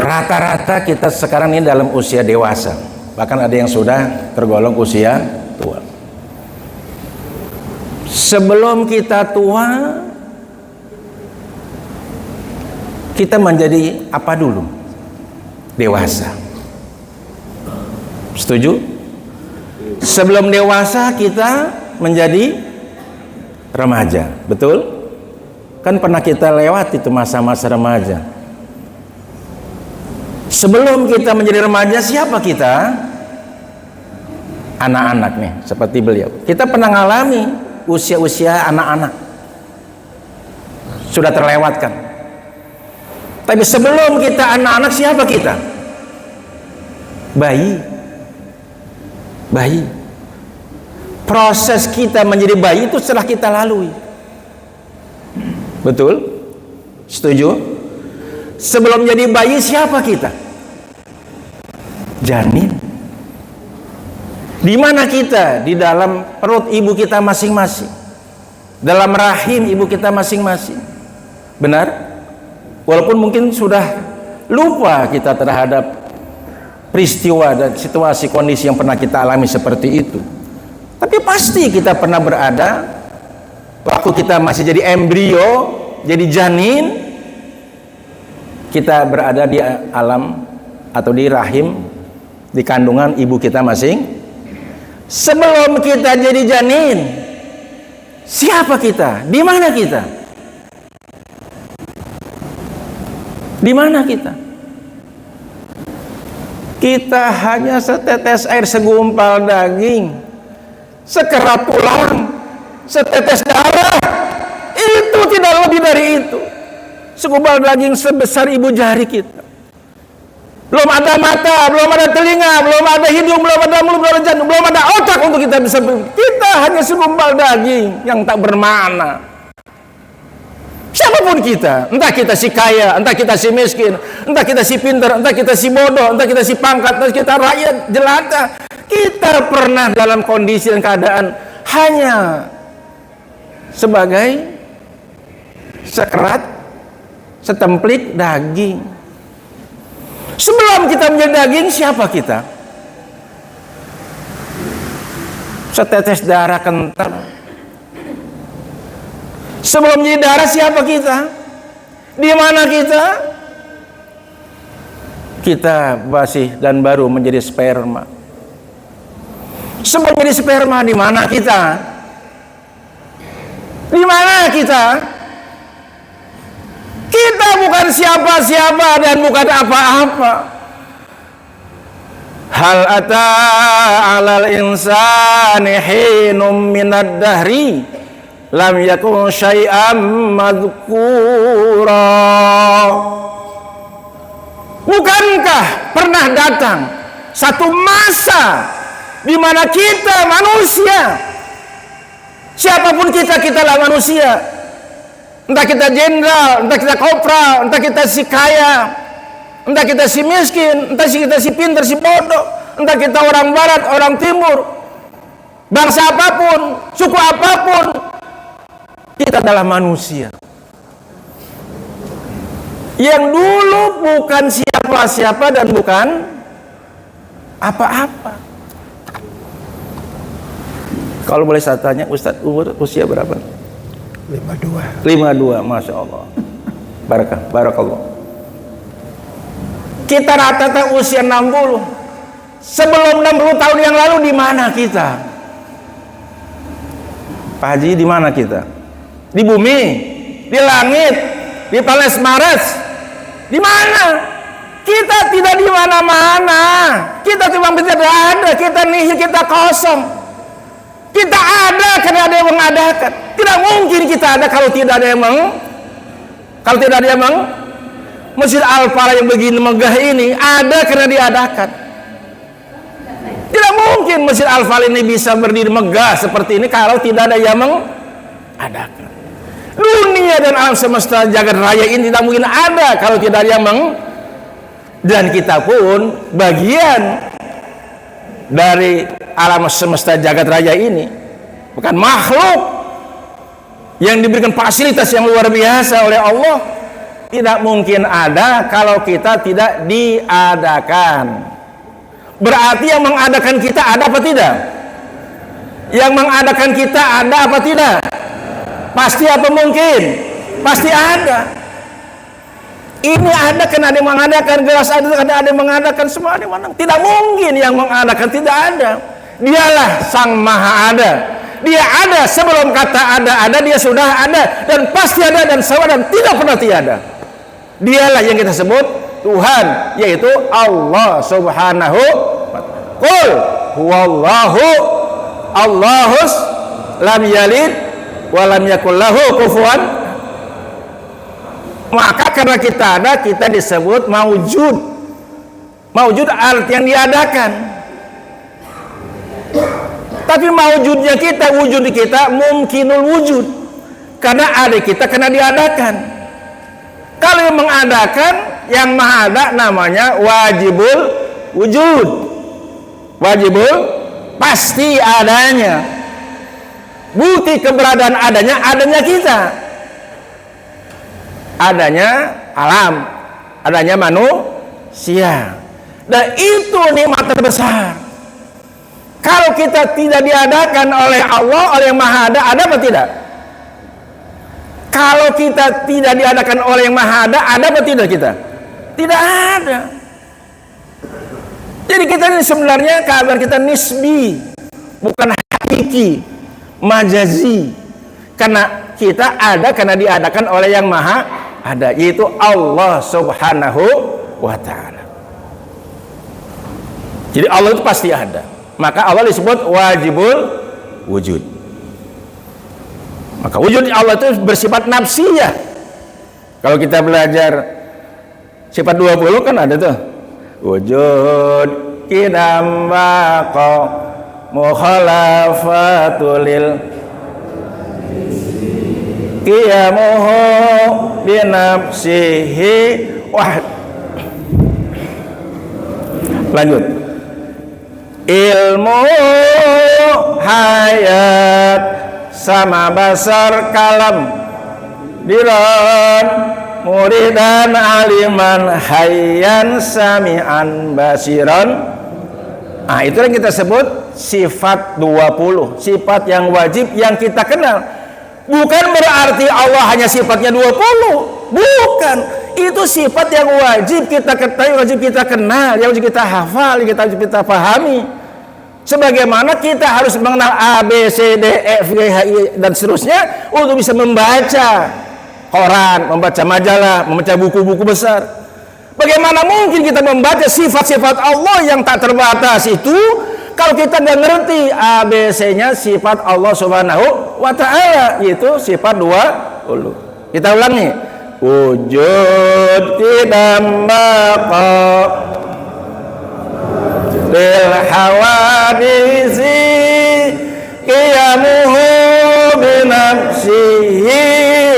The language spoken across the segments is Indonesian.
Rata-rata kita sekarang ini dalam usia dewasa, bahkan ada yang sudah tergolong usia tua. Sebelum kita tua, kita menjadi apa dulu? Dewasa. Setuju? Sebelum dewasa kita menjadi remaja, betul? Kan pernah kita lewat itu masa-masa remaja. Sebelum kita menjadi remaja, siapa kita? Anak-anak nih, seperti beliau. Kita pernah ngalami usia-usia anak-anak, sudah terlewatkan. Tapi sebelum kita anak-anak, siapa kita? Bayi. Bayi. Proses kita menjadi bayi itu setelah kita lalui. Betul? Setuju? Sebelum jadi bayi, siapa kita? Janin. Di mana kita? Di dalam perut ibu kita masing-masing, dalam rahim ibu kita masing-masing. Benar? Walaupun mungkin sudah lupa kita terhadap peristiwa dan situasi kondisi yang pernah kita alami seperti itu, tapi pasti kita pernah berada waktu kita masih jadi embrio, jadi janin, kita berada di alam atau di rahim, di kandungan ibu kita masing. Sebelum kita jadi janin, siapa kita? Di mana kita? Di mana kita? Kita hanya setetes air, segumpal daging, sekerat tulang, setetes darah. Itu tidak lebih dari itu. Segumpal daging sebesar ibu jari kita. Belum ada mata, belum ada telinga, belum ada hidung, belum ada mulut, belum ada jantung, belum ada otak untuk kita bisa. Kita hanya segumpal daging yang tak bermakna. Siapapun kita, entah kita si kaya, entah kita si miskin, entah kita si pintar, entah kita si bodoh, entah kita si pangkat, entah kita rakyat jelata, kita pernah dalam kondisi dan keadaan hanya sebagai sekerat, setemplik daging. Sebelum kita menjadi daging, siapa kita? Setetes darah kental. Sebelum menjadi darah, siapa kita? Di mana kita? Kita masih dan baru menjadi sperma. Sebelum menjadi sperma, di mana kita? Di mana kita? Kita bukan siapa-siapa dan bukan apa-apa. Hal ata 'alal insani hinum minad dahri lam yakun syai'am madhkura. Bukankah pernah datang satu masa di mana kita manusia, siapapun kita, kitalah manusia. Entah kita jenderal, entah kita kopral, entah kita si kaya, entah kita si miskin, entah kita si pintar, si bodoh, entah kita orang barat, orang timur, bangsa apapun, suku apapun, kita adalah manusia yang dulu bukan siapa-siapa dan bukan apa-apa. Kalau boleh saya tanya, Ustadz, usia berapa? 52, Masya Allah. Barakallah. Kita rata-rata usia 60. Sebelum 60 tahun yang lalu di mana kita? Pak Haji, di mana kita? Di bumi, di langit, di Pales Mares. Di mana? Kita tidak di mana-mana. Kita cuma tidak ada, kita nihil, kita kosong. Kita ada karena ada yang mengadakan. Tidak mungkin kita ada kalau tidak ada yang Masjid Al-Falah yang begini megah ini ada karena diadakan. Tidak mungkin Masjid Al-Falah ini bisa berdiri megah seperti ini kalau tidak ada yang mengadakan. Dunia dan alam semesta jagat raya ini tidak mungkin ada kalau tidak ada yang dan kita pun bagian dari alam semesta jagat raya ini, bukan makhluk yang diberikan fasilitas yang luar biasa oleh Allah. tidak mungkin ada kalau kita tidak diadakan. Berarti yang mengadakan kita ada apa tidak? Yang mengadakan kita ada apa tidak? Pasti apa mungkin? Pasti ada. Ini ada karena ada yang mengadakan, gelas ada karena ada yang mengadakan, semua ada yang mengadakan. Tidak mungkin yang mengadakan tidak ada. Dialah Sang Maha Ada. Dia ada sebelum kata ada, dia sudah ada dan pasti ada dan selalu dan tidak pernah tiada. Dialah yang kita sebut Tuhan, yaitu Allah Subhanahu wa ta'ala. Qul huwallahu Allahus lam yalid wa lam yakul lahu kufuwan. Maka karena kita ada, kita disebut maujud. Maujud artinya diadakan. Tapi maujudnya kita, wujud kita mungkinul wujud. Karena ada kita, karena diadakan. Kalau yang mengadakan, yang maha ada namanya wajibul wujud. Wajibul pasti adanya. Bukti keberadaan adanya kita. Adanya alam, adanya manusia. Dan itu nikmat terbesar. Kalau kita tidak diadakan oleh Allah, oleh yang Maha Ada apa tidak? Kalau kita tidak diadakan oleh yang Maha ada apa tidak kita? Tidak ada. Jadi kita ini sebenarnya kabar kita nisbi, bukan hakiki, majazi. Karena kita ada karena diadakan oleh yang Maha Ada, yaitu Allah Subhanahu wa ta'ala. Jadi Allah itu pasti ada. Maka Allah disebut wajibul wujud. Maka wujud Allah itu bersifat nafsiyah. Kalau kita belajar sifat 20 kan ada tuh. Wujud kidam baqa mukhalafatulil qiyamuhu binafsihi wahd. Lanjut. Ilmu hayat sama basar kalam diran muridan aliman hayyan sami'an basiran. Nah, itu yang kita sebut sifat 20, sifat yang wajib yang kita kenal. Bukan berarti Allah hanya sifatnya 20, bukan. Itu sifat yang wajib kita ketahui, wajib kita kenal, yang wajib kita hafal, yang wajib kita pahami. Sebagaimana kita harus mengenal A, B, C, D, E, F, G, H, I, dan seterusnya untuk bisa membaca koran, membaca majalah, membaca buku-buku besar. Bagaimana mungkin kita membaca sifat-sifat Allah yang tak terbatas itu kalau kita nggak ngerti A, B, C-nya sifat Allah Subhanahu wa ta'ala, yaitu sifat 20. Kita ulangi. Wujud kidam baqa bil hawadisi qiyamuhu binafsihi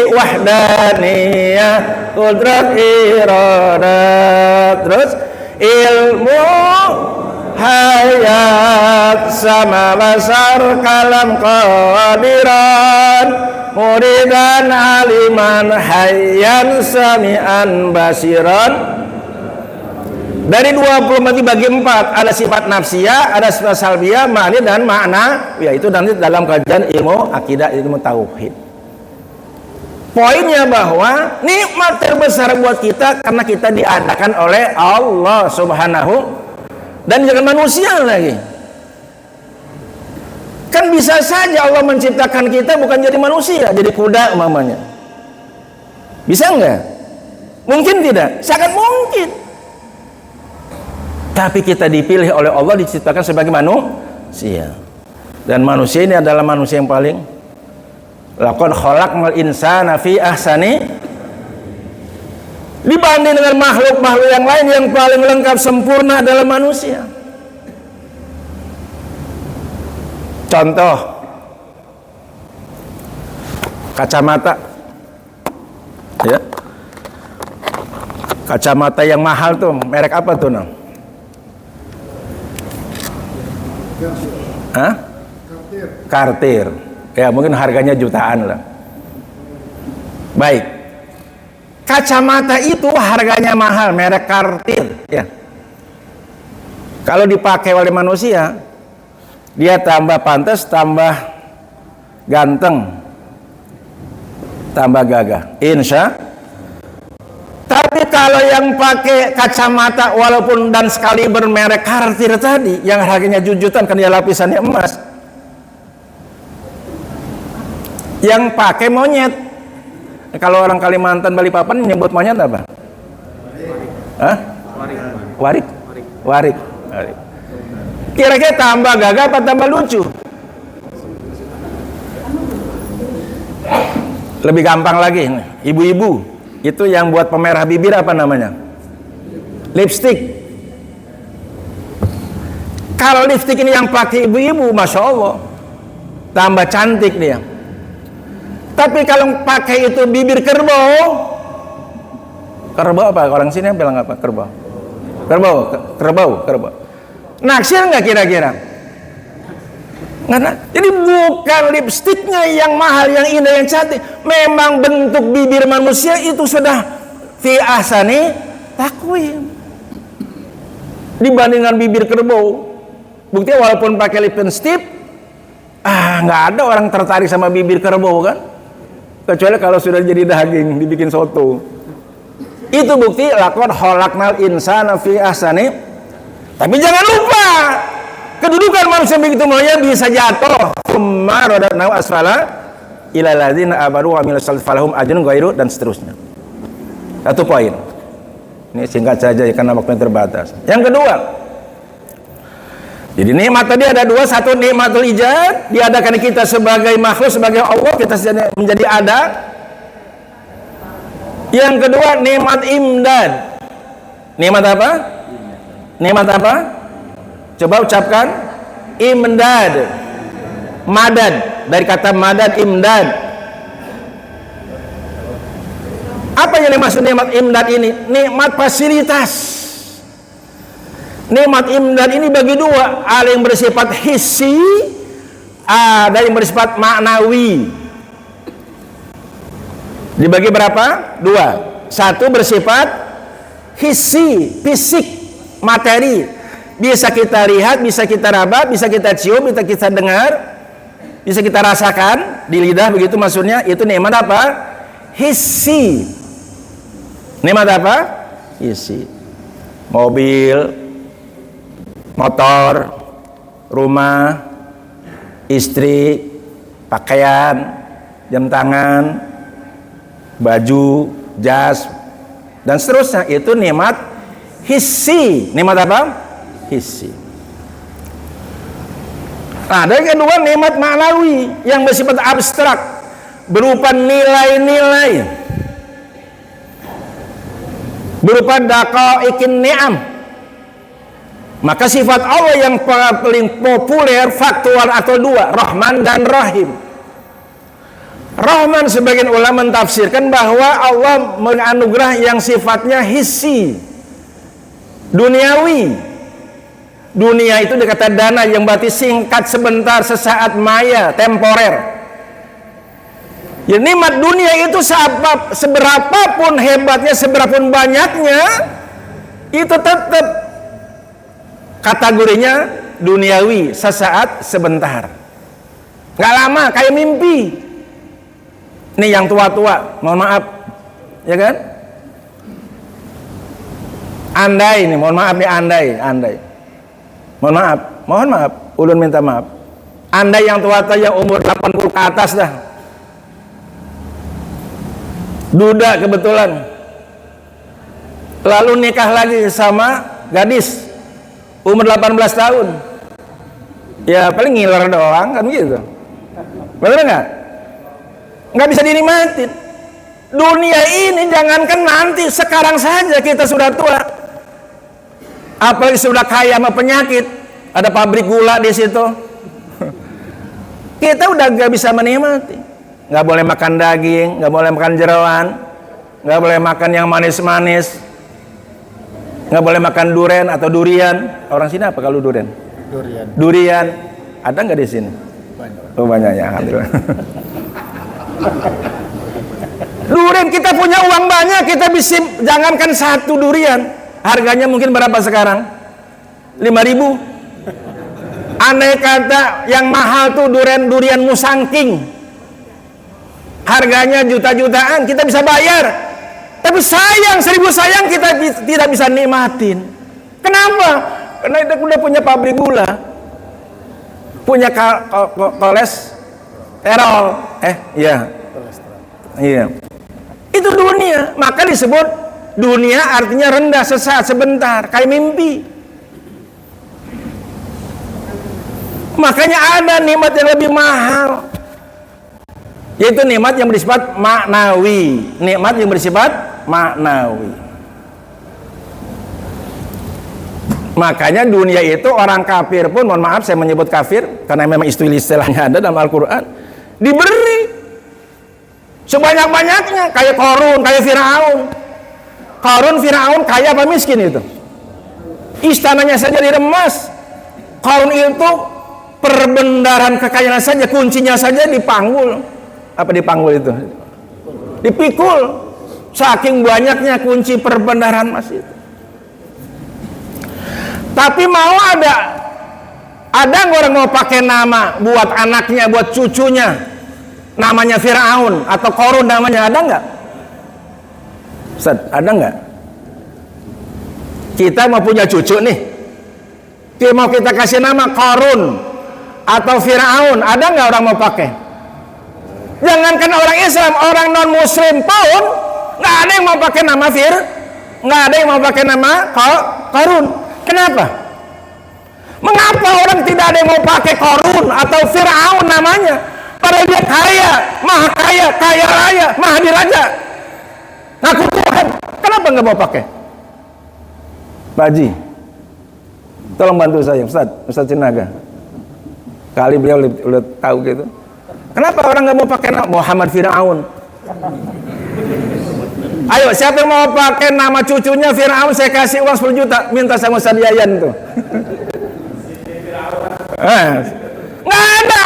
wahdaniyah qudrat iradat. Terus ilmu hayat sama basar kalam qadiran muridan aliman hayyan sami'an basiran. Dari 20 bagi 4 ada sifat nafsiyah, ada sifat salbiyah, ma'ani dan makna, yaitu nanti dalam kajian ilmu akidah, ilmu tauhid. Poinnya bahwa nikmat terbesar buat kita karena kita diadakan oleh Allah Subhanahu, dan jangan manusia lagi. Kan bisa saja Allah menciptakan kita bukan jadi manusia, jadi kuda umpamanya. Bisa enggak? Mungkin tidak? Sangat mungkin. Tapi kita dipilih oleh Allah, diciptakan sebagai manusia. Dan manusia ini adalah manusia yang paling, laqad khalaqnal insana fi ahsani, dibanding dengan makhluk-makhluk yang lain yang paling lengkap sempurna adalah manusia. Contoh kacamata, ya, kacamata yang mahal tuh merek apa tuh, Nang? Hah? Cartier. Ya, mungkin harganya jutaan lah. Baik. kacamata itu harganya mahal, merek Cartier ya. Kalau dipakai oleh manusia, dia tambah pantas, tambah ganteng, tambah gagah, insya. Tapi kalau yang pakai kacamata walaupun dan sekali bermerek Cartier tadi, yang harganya jujutan karena lapisannya emas, yang pakai monyet. Kalau orang Kalimantan, Balikpapan nyebut monyet apa? Hah? Warik. Warik. Kira-kira tambah gagah apa tambah lucu? Lebih gampang lagi, ibu-ibu itu yang buat pemerah bibir apa namanya? Lipstick. Kalau lipstick ini yang pakai ibu-ibu, masya Allah, tambah cantik dia. Tapi kalau pakai itu bibir kerbau, kerbau apa? Orang sini bilang apa? Kerbau. Naksir nggak kira-kira? Jadi bukan lipstiknya yang mahal, yang indah, yang cantik. Memang bentuk bibir manusia itu sudah fi ahsani takwim dibandingkan bibir kerbau. Buktinya walaupun pakai lipstick, nggak ada orang tertarik sama bibir kerbau kan? Kecuali kalau sudah jadi daging dibikin soto. Itu bukti laqad khalaqnal insana fi ahsani. Tapi jangan lupa, kedudukan manusia begitu mulia bisa jatuh. Tsumma radadnahu asfala ilal ladzina amanu wa amilus solihati falahum ajrun ghairu, dan seterusnya. Satu poin. Ini singkat saja karena waktunya terbatas. Yang kedua, jadi nikmat tadi ada dua. Satu nikmatul ijad, diadakan kita sebagai makhluk, sebagai Allah, kita menjadi ada. Yang kedua nikmat imdad. Nikmat apa? Nikmat apa? Coba ucapkan. Imdad. Madad, dari kata madad, imdad. Apa yang dimaksud nikmat imdad ini? Nikmat fasilitas. Nikmat imdad ini bagi dua, ada yang bersifat hissi, ada yang bersifat maknawi. Dibagi berapa? Dua. Satu bersifat hissi, fisik, materi, bisa kita lihat, bisa kita raba, bisa kita cium, bisa kita dengar, bisa kita rasakan di lidah, begitu maksudnya. Itu nikmat apa? Hissi. Nikmat apa? Hissi. Mobil, motor, rumah, istri, pakaian, jam tangan, baju, jas, dan seterusnya. Itu nikmat hissi. Nikmat apa? Hissi. Nah, dan yang kedua nikmat maknawi yang bersifat abstrak, berupa nilai-nilai, berupa daqaiqin ni'am. Maka sifat Allah yang paling populer faktual atau dua, Rahman dan Rahim. Rahman, sebagian ulama mentafsirkan bahwa Allah menganugerah yang sifatnya hissi, duniawi. Dunia itu dikata dana, yang berarti singkat, sebentar, sesaat, maya, temporer. Ya, nikmat dunia itu seberapapun hebatnya, seberapapun banyaknya, itu tetap kategorinya duniawi, sesaat, sebentar, nggak lama, kayak mimpi. Ini yang tua-tua, mohon maaf, ya kan? Andai nih, mohon maaf nih, andai. Mohon maaf, ulun minta maaf. Andai yang tua-tua yang umur 80 ke atas dah, duda kebetulan, lalu nikah lagi sama gadis umur 18 tahun, ya paling ngiler doang kan gitu. Betul nggak? Nggak bisa dinikmatin. Dunia ini jangankan nanti, sekarang saja kita sudah tua. Apalagi sudah kaya sama penyakit, ada pabrik gula di situ. Kita udah nggak bisa menikmati. Nggak boleh makan daging, nggak boleh makan jeroan, nggak boleh makan yang manis-manis, nggak boleh makan duren atau durian. Orang sini apa kalau duren? Durian. Ada nggak di sini? Banyak. Oh, banyak ya, alhamdulillah. durian. Kita punya uang banyak, kita bisa jangankan satu durian. Harganya mungkin berapa sekarang? 5.000. Andai kata yang mahal tuh durian musangking, harganya juta-jutaan, kita bisa bayar. Tapi sayang, 1000 sayang kita tidak bisa nikmatin. Kenapa? Karena kita udah punya pabrik gula, punya kolesterol. Iya. Itu dunia. Maka disebut dunia artinya rendah, sesaat, sebentar, kayak mimpi. Makanya ada nikmat yang lebih mahal, yaitu nikmat yang bersifat maknawi. Nikmat yang bersifat maknawi. Makanya dunia itu orang kafir pun, mohon maaf saya menyebut kafir karena memang istilahnya ada dalam Al-Quran, diberi sebanyak-banyaknya. Kayak Qarun, kayak Firaun. Qarun, Firaun kaya apa miskin itu? Istananya saja diremas. Qarun itu perbendaharaan kekayaan saja, kuncinya saja dipanggul. Apa dipanggul itu? Dipikul. Saking banyaknya kunci perbendaharaan emas itu. Tapi mau ada nggak orang mau pakai nama buat anaknya, buat cucunya, namanya Firaun atau Qarun namanya, ada nggak? Ustaz, ada nggak? Kita mau punya cucu nih, mau kita kasih nama Qarun atau Firaun, ada nggak orang mau pakai? Jangankan orang Islam, orang non Muslim pun nggak ada yang mau pakai nama nggak ada yang mau pakai nama Qarun. Kenapa? Mengapa orang tidak ada yang mau pakai Qarun atau Firaun namanya? Padahal dia kaya, kaya raya, maha diraja, ngaku Tuhan. Kenapa nggak mau pakai? Pak Haji, tolong bantu saya, Ustaz Sinaga. Kali beliau udah tahu gitu. Kenapa orang nggak mau pakai nama Muhammad Firaun? Ayo, siapa yang mau pakai nama cucunya Firaun, saya kasih uang 10 juta. Minta sama Ustaz Yayan tuh. Nggak ada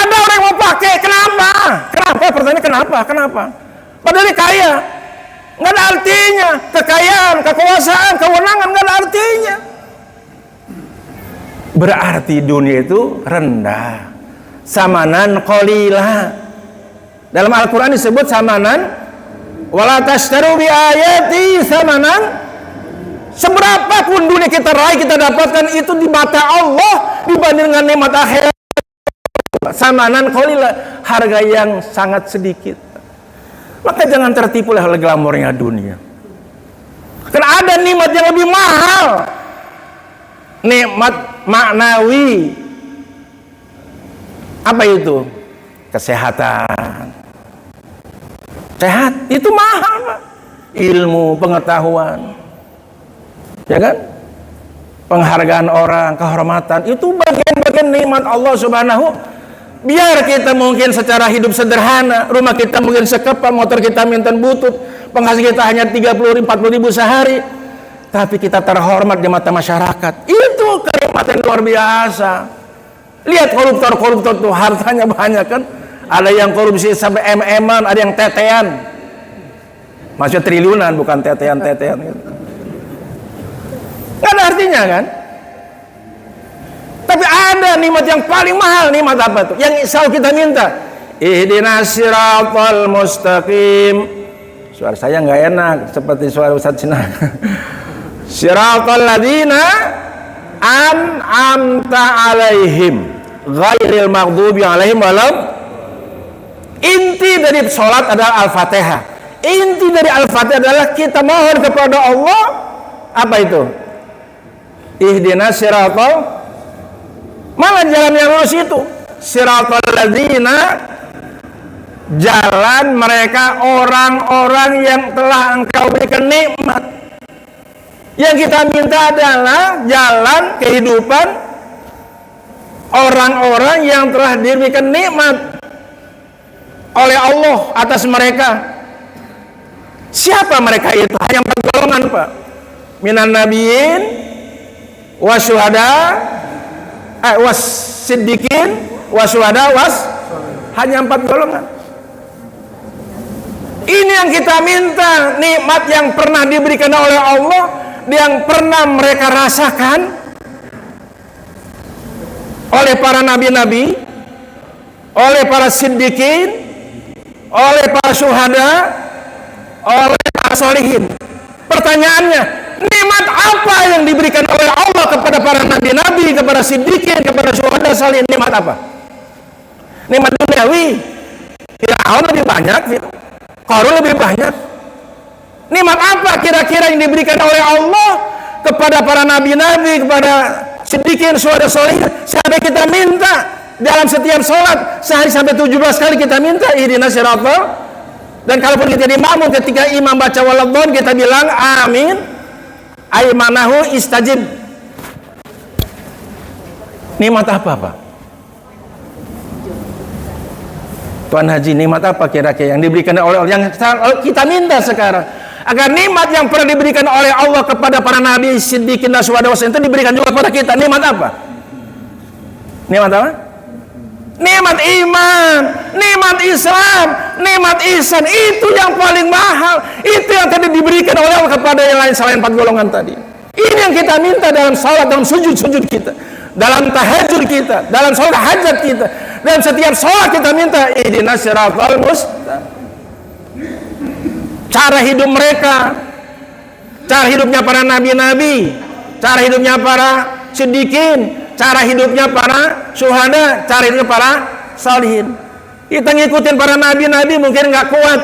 orang yang mau pakai. Kenapa? Pertanyaan kenapa? Padahal dia kaya. Nggak ada artinya. Kekayaan, kekuasaan, kewenangan nggak ada artinya. Berarti dunia itu rendah. Samanan qalila. Dalam Al-Quran disebut samanan, wala tashtaru bi ayati samanan. Seberapapun dunia kita raih, kita dapatkan, itu di mata Allah dibanding dengan nikmat akhirat. Samanan qalila, harga yang sangat sedikit. Maka jangan tertipu oleh glamornya dunia. Karena ada nikmat yang lebih mahal, nikmat maknawi. Apa itu? Kesehatan. Sehat itu mahal, Pak. Ilmu, pengetahuan, ya kan? Penghargaan orang, kehormatan, itu bagian-bagian nikmat Allah Subhanahu. Biar kita mungkin secara hidup sederhana, rumah kita mungkin sekepal, motor kita minta butut, penghasilan kita hanya 30.000, 40.000 sehari, tapi kita terhormat di mata masyarakat. Itu kenikmatan luar biasa. Lihat koruptor tuh hartanya banyak kan? Ada yang korupsi sampai MM-an, ada yang tetean. Maksudnya triliunan, bukan tetean gitu. Nggak ada artinya kan? Tapi ada nikmat yang paling mahal. Nikmat apa tuh? Yang selalu kita minta. Ihdinas siratal mustaqim. Suara saya nggak enak seperti suara Ustaz Cina. Siratal ladzina an'amta alaihim ghairil maghdubi alaihim walam. Inti dari sholat adalah Al-Fatihah. Inti dari Al-Fatihah adalah kita mohon kepada Allah. Apa itu? Ihdinas siratal, mana jalan yang lurus itu? Siratal ladzina, jalan mereka orang-orang yang telah engkau berikan nikmat. Yang kita minta adalah jalan kehidupan orang-orang yang telah diberikan nikmat oleh Allah atas mereka. Siapa mereka itu? Hanya 4 golongan, Pak. Minan nabiyyin wasyuhada wasiddiqin wasyuhada hanya 4 golongan. Ini yang kita minta, nikmat yang pernah diberikan oleh Allah, yang pernah mereka rasakan oleh para nabi-nabi, oleh para siddiqin, oleh para syuhada, oleh para solihin. Pertanyaannya, nikmat apa yang diberikan oleh Allah kepada para nabi-nabi, kepada siddiqin, kepada syuhada, solihin? Nikmat apa? Nikmat duniawi. Fir'aun lebih banyak, Qarun lebih banyak. Nikmat apa kira-kira yang diberikan oleh Allah kepada para nabi-nabi, kepada siddiqin, syuhada, solihin, sampai kita minta dalam setiap sholat sehari sampai 17 kali kita minta ihdinas siratal. Dan kalaupun kita di makmum, ketika imam baca waladhdallin, kita bilang amin, aimanahu istajib. Nikmat apa, Pak? Tuan Haji, nikmat apa kira-kira yang diberikan oleh Allah yang kita minta sekarang? Agar nikmat yang pernah diberikan oleh Allah kepada para nabi, siddiqin, dan syuhada itu diberikan juga kepada kita. Nikmat apa? Nikmat apa? Nikmat iman, nikmat Islam, nikmat ihsan. Itu yang paling mahal. Itu yang tadi diberikan oleh Allah kepada yang lain selain 4 golongan tadi. Ini yang kita minta dalam salat, dalam sujud-sujud kita, dalam tahajud kita, dalam salat hajat kita, dan setiap salat kita minta ihdinas siratal mustaqim. Cara hidup mereka, cara hidupnya para nabi-nabi, cara hidupnya para siddiqin, cara hidupnya para syuhada, cara hidupnya para salihin. Kita ngikutin para nabi-nabi mungkin nggak kuat,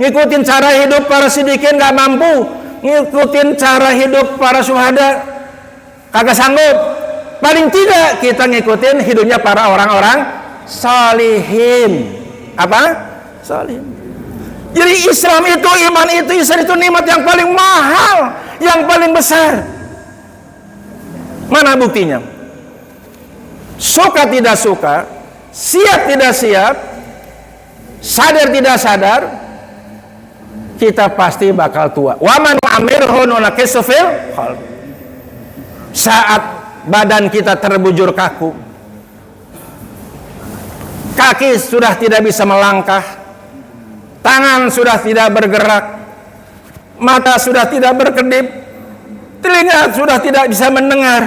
ngikutin cara hidup para siddiqin nggak mampu, ngikutin cara hidup para syuhada kagak sanggup. Paling tidak kita ngikutin hidupnya para orang-orang salihin. Apa? Salihin. Jadi Islam itu, iman itu, ihsan itu nikmat yang paling mahal, yang paling besar. Mana buktinya? Suka tidak suka, siap tidak siap, sadar tidak sadar, kita pasti bakal tua. Waman amirhu nunakisu fil khalq. Saat badan kita terbujur kaku, kaki sudah tidak bisa melangkah, tangan sudah tidak bergerak, mata sudah tidak berkedip, telinga sudah tidak bisa mendengar,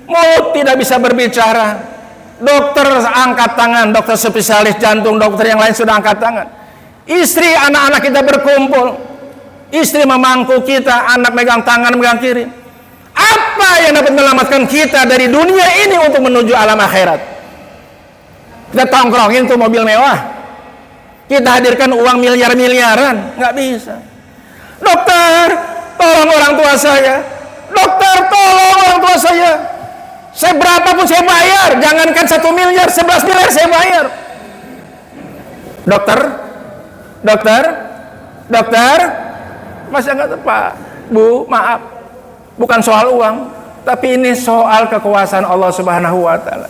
mulut tidak bisa berbicara. Dokter angkat tangan, dokter spesialis jantung, dokter yang lain sudah angkat tangan. Istri, anak-anak kita berkumpul, istri memangku kita, anak megang tangan, megang kiri. Apa yang dapat menyelamatkan kita dari dunia ini untuk menuju alam akhirat? Kita tongkrongin tuh mobil mewah, kita hadirkan uang miliar-miliaran, nggak bisa. Dokter, tolong orang tua saya. Dokter, tolong orang tua saya. Saya berapapun saya bayar, jangankan 1 miliar, 11 miliar saya bayar. Dokter, dokter, dokter, masih nggak tepat. Bu, maaf, bukan soal uang, tapi ini soal kekuasaan Allah Subhanahu Wa Taala.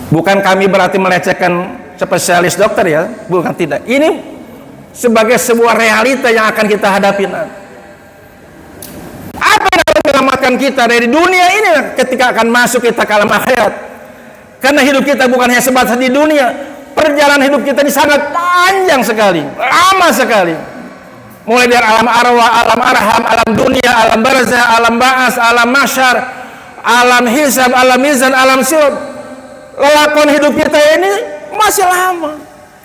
Bukan kami berarti melecehkan spesialis dokter ya, bukan, tidak. Ini sebagai sebuah realita yang akan kita hadapi nanti. Apa yang akan menyelamatkan kita dari dunia ini ketika akan masuk kita ke alam akhirat? Karena hidup kita bukan hanya sebatas di dunia, perjalanan hidup kita ini sangat panjang sekali, lama sekali. Mulai dari alam arwah, alam arham, alam dunia, alam barzah, alam ba'as, alam mahsyar, alam hisab, alam mizan, alam sirat. Lelakon hidup kita ini masih lama.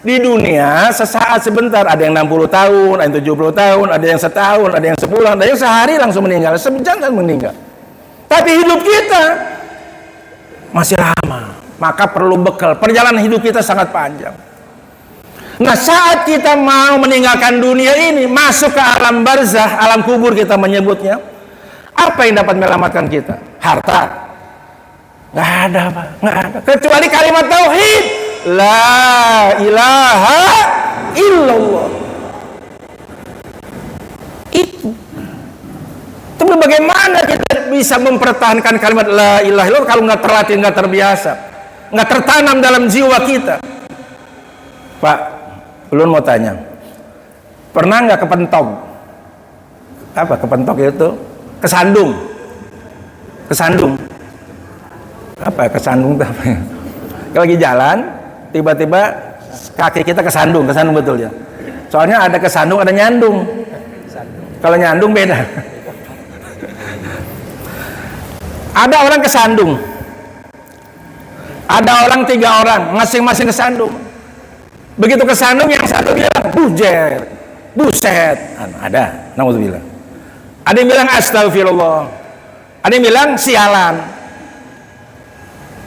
Di dunia sesaat sebentar, ada yang 60 tahun, ada yang 70 tahun, ada yang setahun, ada yang sebulan, ada yang sehari langsung meninggal, sejam kan meninggal. Tapi hidup kita masih lama, maka perlu bekal. Perjalanan hidup kita sangat panjang. Nah, saat kita mau meninggalkan dunia ini, masuk ke alam barzah, alam kubur kita menyebutnya, apa yang dapat menyelamatkan kita? Harta? Nggak ada, Pak, nggak ada. Kecuali kalimat tauhid, la ilaha illallah. Itu. Tapi bagaimana kita bisa mempertahankan kalimat la ilaha illallah kalau nggak terlatih, nggak terbiasa, nggak tertanam dalam jiwa kita? Pak, ulun mau tanya, pernah nggak kepentok? Apa kepentok itu? Kesandung. Kesandung. Apa kesandung? Kalau lagi jalan, tiba-tiba kaki kita kesandung betul ya. Soalnya ada kesandung, ada nyandung. Kalau nyandung beda. Ada orang kesandung. Ada orang 3 orang, masing-masing kesandung. Begitu kesandung, yang satu bilang buset. Ada, naudzubillah. Ada yang bilang astagfirullah. Ada yang bilang sialan.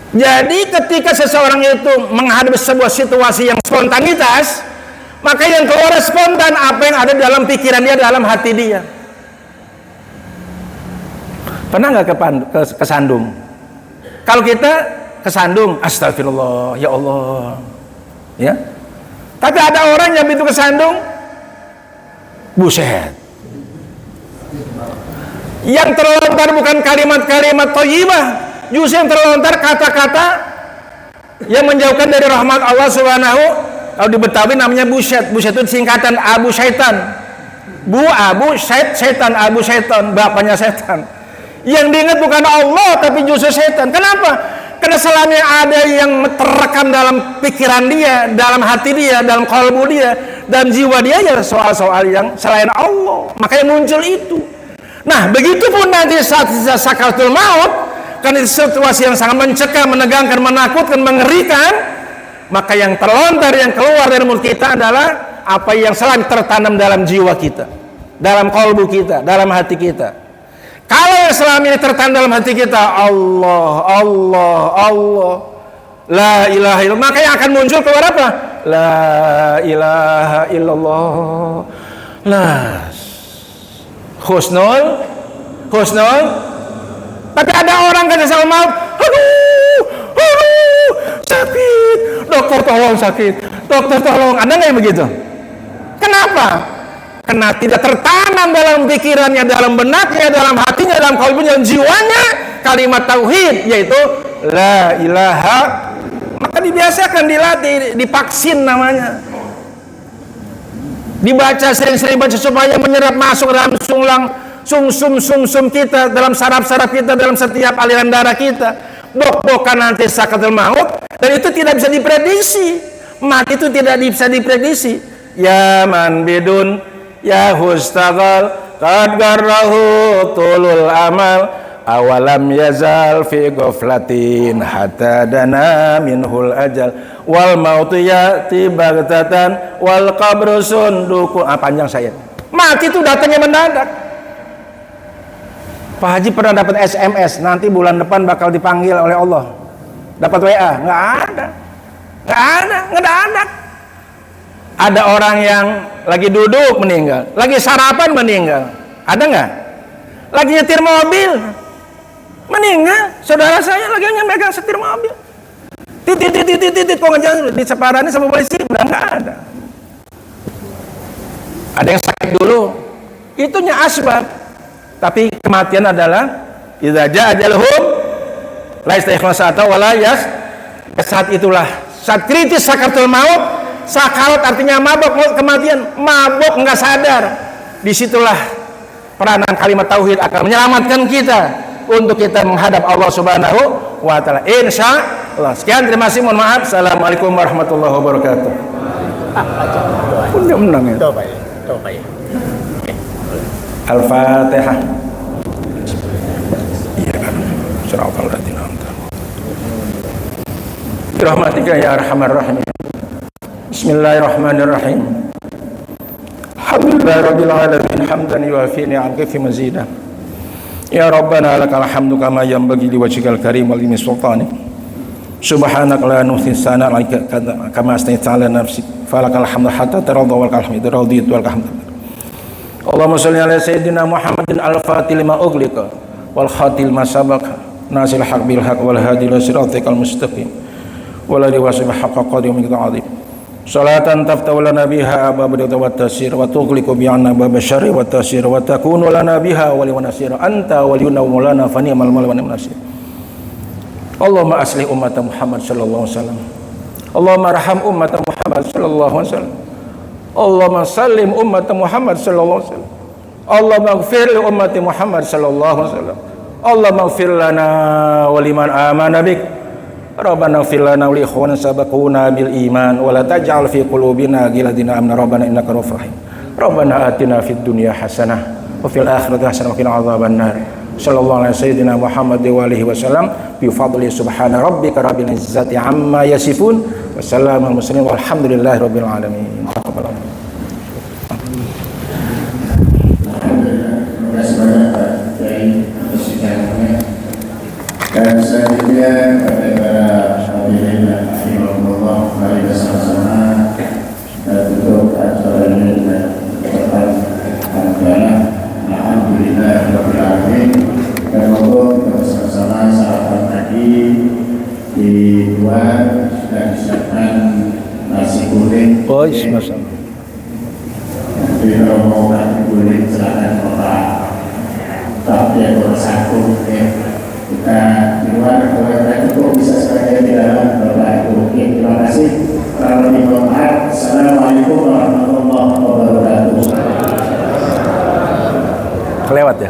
Jadi ketika seseorang itu menghadapi sebuah situasi yang spontanitas, maka yang keluar spontan apa yang ada dalam pikiran dia, dalam hati dia. Pernah nggak kesandung? Kalau kita kesandung, astagfirullah, ya Allah, ya. Tapi ada orang yang begitu kesandung, buset. Yang terlontar bukan kalimat-kalimat thayyibah, justru yang terlontar kata-kata yang menjauhkan dari rahmat Allah Subhanahu. Kalau di Betawi namanya buset. Buset itu singkatan Abu Syaitan. Setan, Abu Syaitan, bapaknya setan. Yang diingat bukan Allah tapi justru setan. Kenapa? Karena selama ada yang terekam dalam pikiran dia, dalam hati dia, dalam kalbu dia, dan jiwa dia ya soal-soal yang selain Allah. Makanya muncul itu. Nah, begitupun nanti saat sakaratul maut, karena situasi yang sangat mencekam, menegangkan, menakutkan, mengerikan, maka yang terlontar, yang keluar dari mulut kita adalah apa yang selalu tertanam dalam jiwa kita, dalam kalbu kita, dalam hati kita. Kalau yang selama ini tertanam dalam hati kita, Allah, la ilaha illallah, maka yang akan muncul keluar apa? La ilaha illallah. Husnul. Tapi ada orang kan sama maut, aduh, sakit, dokter tolong sakit, dokter tolong. Ada nggak yang begitu? Kenapa? Karena tidak tertanam dalam pikirannya, dalam benaknya, dalam hatinya, dalam kalbunya, dalam jiwanya kalimat tauhid, yaitu la ilaha. Maka dibiasakan, dilatih, divaksin namanya. Dibaca sering-sering baca supaya menyerap masuk dalam sum-sum kita, dalam saraf-saraf kita, dalam setiap aliran darah kita. Bok-bokan nanti sakaratul maut, dan itu tidak bisa diprediksi. Mati itu tidak bisa diprediksi. Ya man bidun ya hustagal qad garrahu tulul amal awalam yazal fi ghaflatin hatta dana minhul ajal wal mautu yati baghtatan wal qabru sunduku. Panjang saya. Mati itu datangnya mendadak. Pak Haji pernah dapat SMS, nanti bulan depan bakal dipanggil oleh Allah. Dapat WA, nggak ada, ngedadak. Ada orang yang lagi duduk meninggal, lagi sarapan meninggal, ada nggak? Lagi nyetir mobil meninggal, saudara saya lagi megang setir mobil, titit kok ngejalan di separannya sama polisi, udah nggak ada. Ada yang sakit dulu, itunya asbab, tapi kematian adalah idza jaa ajaluhum la yastakhiruna sa'atan wa la saat itulah saat kritis sakaratul maut. Sakarat artinya mabok, kematian, mabok nggak sadar. Disitulah peranan kalimat tauhid akan menyelamatkan kita untuk kita menghadap Allah Subhanahu wa Ta'ala. Insya Allah. Sekian, terima kasih, mohon maaf. Assalamualaikum warahmatullahi wabarakatuh. Udah menang ya. Coba ya. Al-Fatihah. Iya kan. Surah Al-Fatihah. Rahmatika ya arhamar rahimin. Bismillahirrahmanirrahim. Alhamdulillahirabbil alamin hamdan yuwafi ni'amaka fi mazidah. Ya Rabbana lakal hamdu kama yanbaghi liwajhikal karim wal sultani. Subhanaka la nuhsi sana kama asnaita ala nafsi. Falakal hamdu hatta taradha wal hamdu raditu wal hamdu. Allahumma shalli ala sayyidina Muhammadin al-fatih lima ughliqa wal khatil ma sabaqa nasil haq bil haq wal hadi ila siratikal mustaqim. Wala diwasib haqqa qadri min ta'zim. Salatan taftahu lana biha bab wa tasir wa tughliqu bi anna bab syarri wa tasir wa takunu lana biha wali wa nasir anta waliyuna wa maulana fa ni'mal maula wa ni'mal nasir. Allahumma aslih ummat Muhammad sallallahu alaihi wasallam. Allahumma arham ummat Muhammad sallallahu alaihi wasallam. Allahumma sallim ummat Muhammad sallallahu alaihi wasallam. Allahumma ighfir li ummati Muhammad sallallahu alaihi wasallam. Allahumma ighfir lana wa liman amana bik. Rabbana ighfir lana wa li ikhwanina sabaquna bil iman wa la taj'al fi qulubina ghillan lil amna rabbana innaka ra'ufur rahim. Rabbana atina fid dunya hasanah wa fil akhirati hasanah wa qina adzabannar. Sallallahu alaihi sayyidina Muhammad wa alihi wasallam bi fadli subhana rabbika rabbil izzati amma yasifun wa salamun mursalin walhamdulillahi rabbil alamin. Dan selanjutnya kepada para hadirin dan rahimahumullah, mari bersama-sama kita tutup acara ini dengan ucapan hamdalah alhamdulillah rabbil alamin. Dan moga kita bersama-sama sarapan pagi di luar dan disiapkan nasi kuning. Oh, masalah. Nanti kalau mau nasi kuning silakan Bapak tapi yang bersatu kita di luar, kalau yang cukup bisa sekalian di dalam Bapak Ibu. Terima kasih. Kalau bermanfaat, assalamualaikum warahmatullahi wabarakatuh. Kelewat ya.